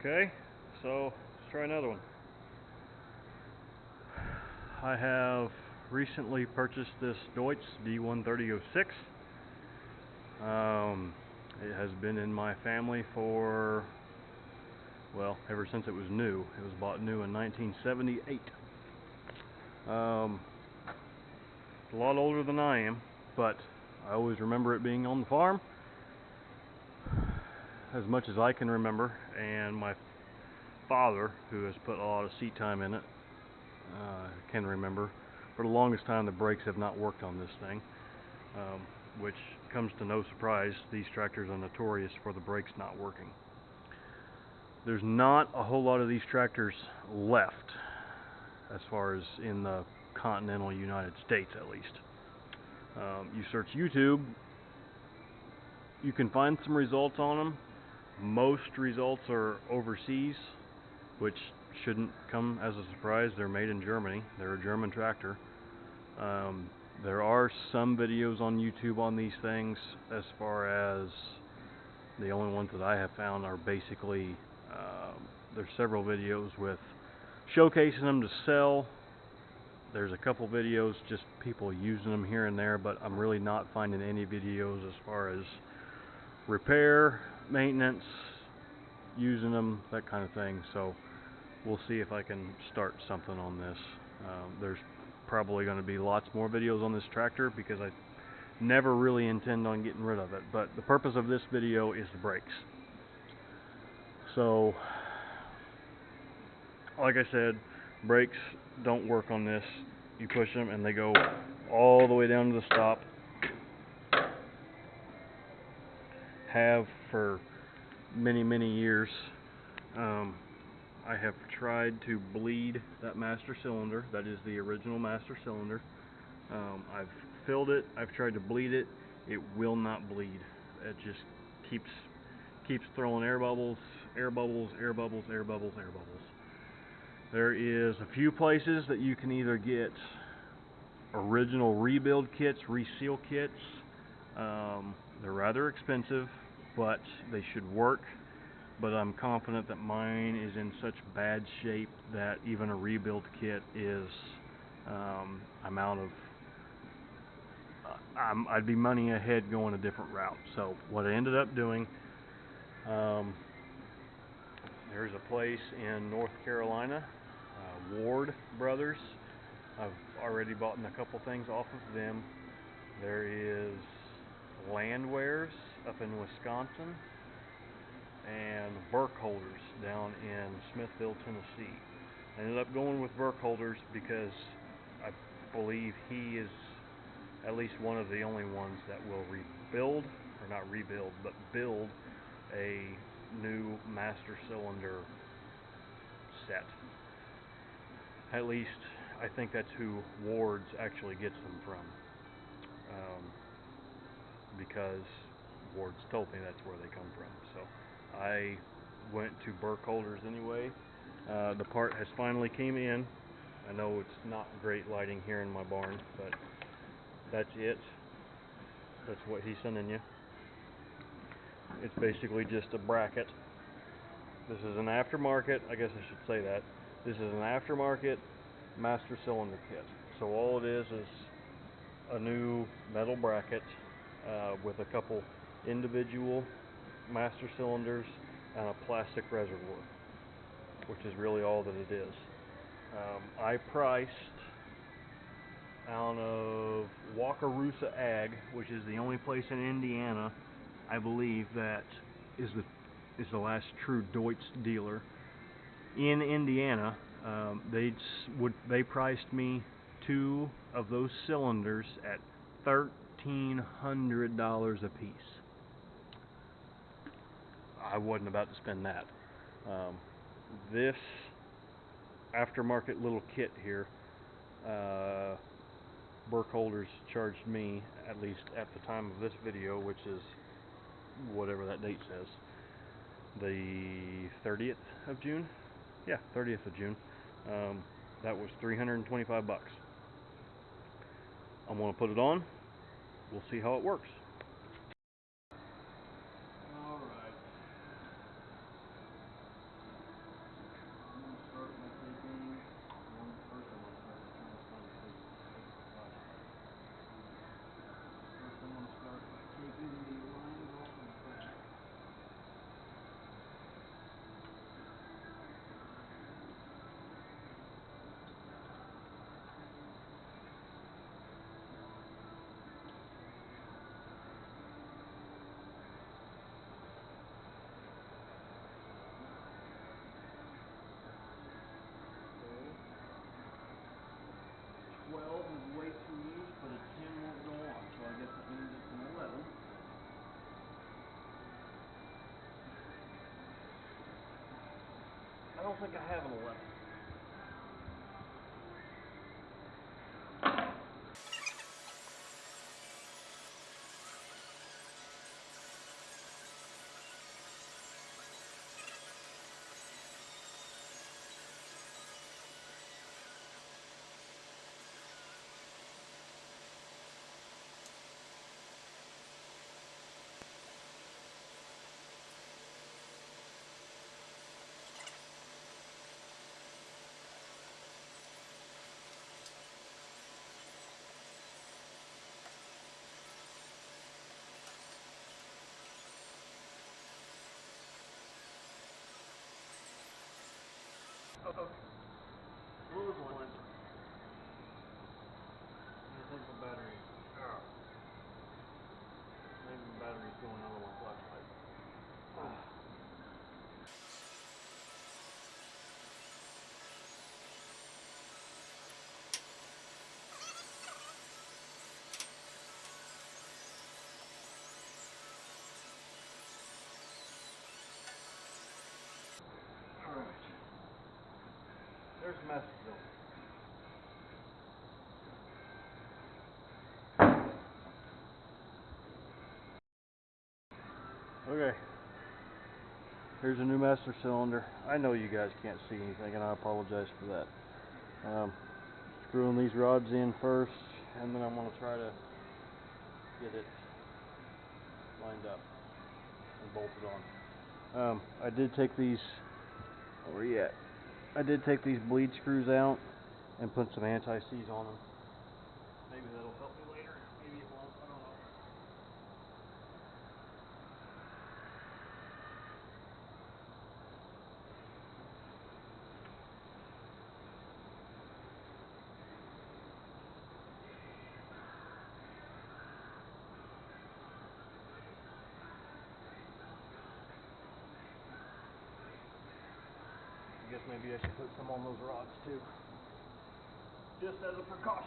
Okay, so let's try another one. I have recently purchased this Deutz D130 06. It has been in my family for, well, ever since it was new. It was bought new in 1978. It's a lot older than I am, but I always remember it being on the farm as much as I can remember, and my father, who has put a lot of seat time in it, can remember. For the longest time, the brakes have not worked on this thing, which comes to no surprise. These tractors are notorious for the brakes not working. There's not a whole lot of these tractors left, as far as in the continental United States at least. You search YouTube, you can find some results on them. Most results are overseas, which shouldn't come as a surprise. They're made in Germany. They're a German tractor. There are some videos on YouTube on these things. As far as the only ones that I have found are basically, there's several videos with showcasing them to sell. There's a couple videos just people using them here and there, but I'm really not finding any videos as far as repair, maintenance, using them, that kind of thing. So we'll see if I can start something on this. There's probably going to be lots more videos on this tractor because I never really intend on getting rid of it. But the purpose of this video is the brakes. So, like I said, brakes don't work on this. You push them and they go all the way down to the stop. Have for many years. I have tried to bleed that master cylinder. That is the original master cylinder. I've filled it. I've tried to bleed it. It will not bleed. It just keeps throwing air bubbles, air bubbles, air bubbles, air bubbles, air bubbles. There is a few places that you can either get original rebuild kits, reseal kits. They're rather expensive, but they should work. But I'm confident that mine is in such bad shape that even a rebuild kit is, I'd be money ahead going a different route. So what I ended up doing, there's a place in North Carolina, Ward Brothers. I've already bought a couple things off of them. There is Landwares up in Wisconsin, and Burkholder's down in Smithville, Tennessee. I ended up going with Burkholder's because I believe he is at least one of the only ones that will rebuild, or not rebuild, but build a new master cylinder set. At least I think that's who Ward's actually gets them from, because Ward's told me that's where they come from. So I went to Burkholder's anyway. The part has finally came in. I know it's not great lighting here in my barn, but that's it. That's what he's sending you. It's basically just a bracket. This is an aftermarket, I guess I should say that. This is an aftermarket master cylinder kit. So all it is a new metal bracket with a couple individual master cylinders and a plastic reservoir, which is really all that it is. I priced out of Wakarusa Ag, which is the only place in Indiana, I believe, that is the last true Deutz dealer in Indiana. They priced me 2 of those cylinders at $1,300 a piece. I wasn't about to spend that. This aftermarket little kit here, Burkholder's charged me, at least at the time of this video, which is whatever that date says, the 30th of June? Yeah, 30th of June. That was $325 bucks. I'm going to put it on. We'll see how it works. I don't think I have an 11. Okay. Blow the line. I think the battery. Maybe the battery's going out of my flashlight. Alright. There's the master cylinder. Okay, here's a new master cylinder. I know you guys can't see anything, and I apologize for that. Screwing these rods in first, and then I'm going to try to get it lined up and bolted on. I did take these, where are you at? I did take these bleed screws out and put some anti-seize on them. Maybe that'll help me later, maybe it won't, I don't know. I guess maybe I should put some on those rods too, just as a precaution.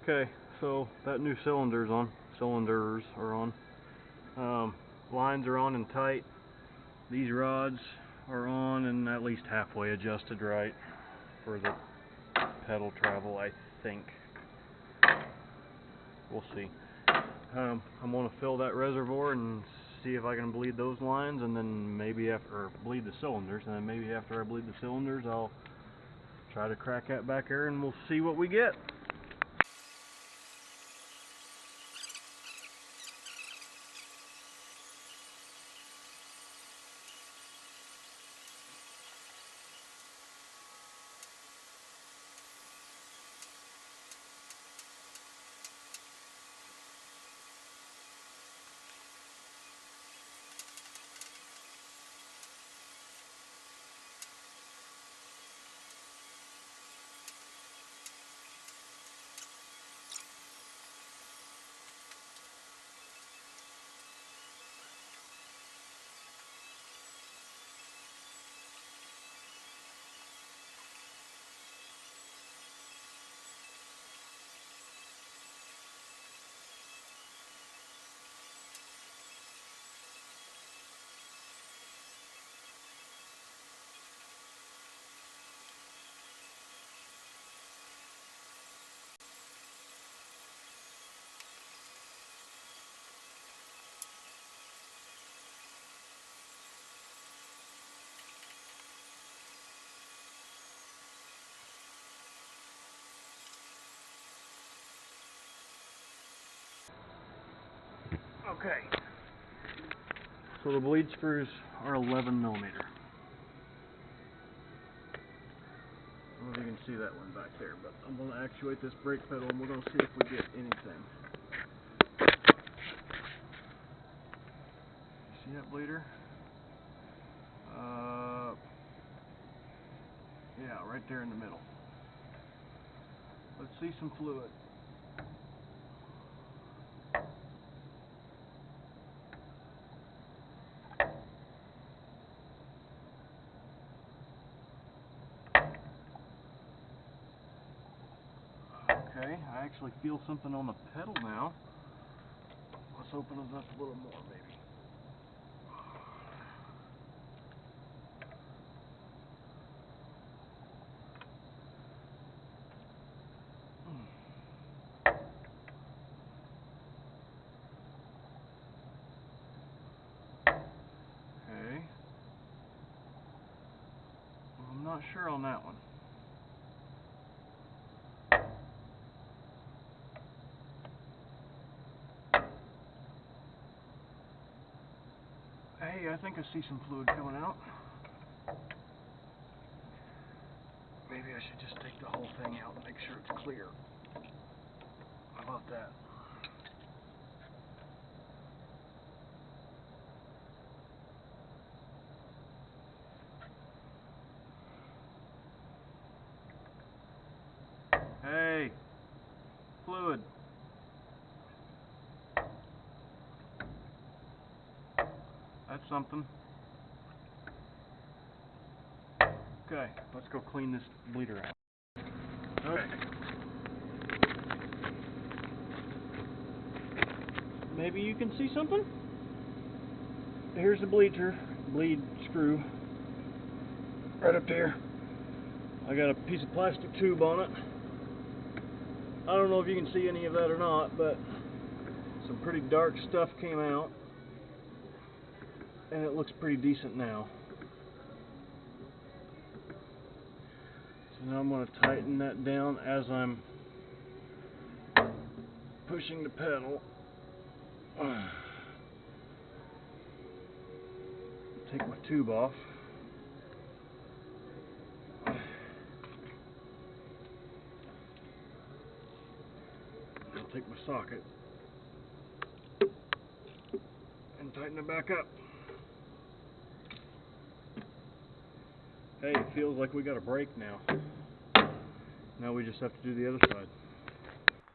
Okay, so that new cylinders are on. Lines are on and tight. These rods are on and at least halfway adjusted right for the pedal travel, I think. We'll see. I'm going to fill that reservoir and see if I can bleed those lines, and then maybe bleed the cylinders, and then maybe after I bleed the cylinders, I'll try to crack that back air and we'll see what we get. Okay, so the bleed screws are 11 millimeter. I don't know if you can see that one back there, but I'm going to actuate this brake pedal and we're going to see if we get anything. See that bleeder? Yeah, right there in the middle. Let's see some fluid. Okay, I actually feel something on the pedal now. Let's open it up a little more, maybe. Okay. Well, I'm not sure on that one. Hey, I think I see some fluid coming out. Maybe I should just take the whole thing out and make sure it's clear. How about that? Hey, fluid. That's something. Okay, let's go clean this bleeder out. Okay. Maybe you can see something? Here's the bleed screw. Right up there. I got a piece of plastic tube on it. I don't know if you can see any of that or not, but some pretty dark stuff came out. And it looks pretty decent now. So now I'm going to tighten that down as I'm pushing the pedal. Take my tube off. I'll take my socket and tighten it back up. Hey, it feels like we got a break now. Now we just have to do the other side.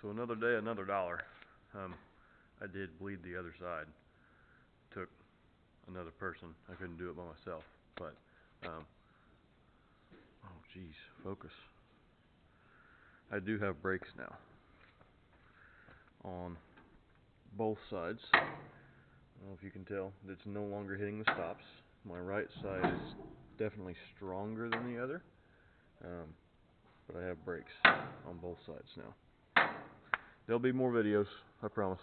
So another day, another dollar. I did bleed the other side. Took another person. I couldn't do it by myself. But, oh geez, focus. I do have brakes now on both sides. I don't know if you can tell, it's no longer hitting the stops. My right side is definitely stronger than the other, but I have brakes on both sides now. There'll be more videos, I promise.